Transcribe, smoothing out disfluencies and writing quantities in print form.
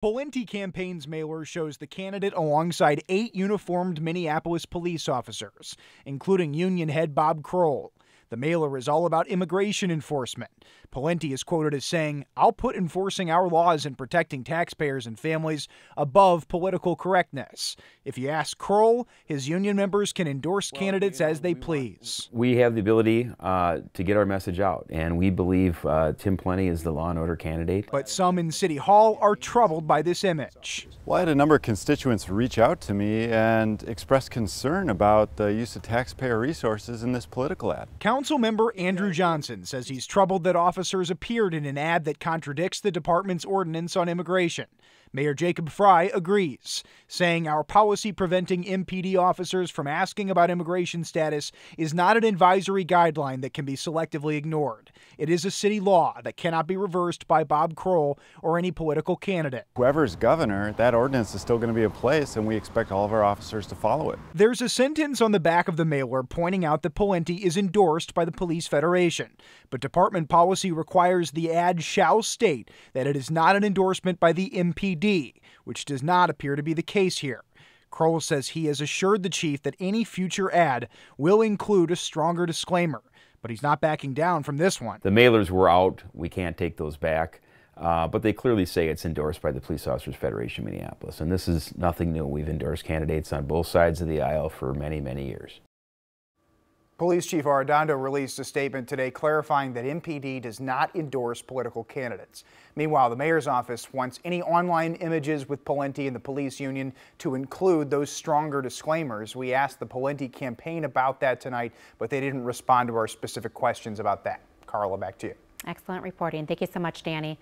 Pawlenty Campaign's mailer shows the candidate alongside 8 uniformed Minneapolis police officers, including Union head Bob Kroll. The mailer is all about immigration enforcement. Pawlenty is quoted as saying, "I'll put enforcing our laws and protecting taxpayers and families above political correctness." If you ask Kroll, his union members can endorse candidates as they please. We have the ability to get our message out, and we believe Tim Pawlenty is the law and order candidate. But some in City Hall are troubled by this image. Well, I had a number of constituents reach out to me and express concern about the use of taxpayer resources in this political ad. Councilmember Andrew Johnson says he's troubled that officers appeared in an ad that contradicts the department's ordinance on immigration. Mayor Jacob Fry agrees, saying our policy preventing MPD officers from asking about immigration status is not an advisory guideline that can be selectively ignored. It is a city law that cannot be reversed by Bob Kroll or any political candidate. Whoever's governor, that ordinance is still going to be in place, and we expect all of our officers to follow it. There's a sentence on the back of the mailer pointing out that Pawlenty is endorsed by the Police Federation, but department policy requires the ad shall state that it is not an endorsement by the MPD, which does not appear to be the case here. Kroll says he has assured the chief that any future ad will include a stronger disclaimer, but he's not backing down from this one. The mailers were out. We can't take those back, but they clearly say it's endorsed by the Police Officers Federation of Minneapolis, and this is nothing new. We've endorsed candidates on both sides of the aisle for many, many years. Police Chief Arradondo released a statement today clarifying that MPD does not endorse political candidates. Meanwhile, the mayor's office wants any online images with Pawlenty and the police union to include those stronger disclaimers. We asked the Pawlenty campaign about that tonight, but they didn't respond to our specific questions about that. Carla, back to you. Excellent reporting. Thank you so much, Danny.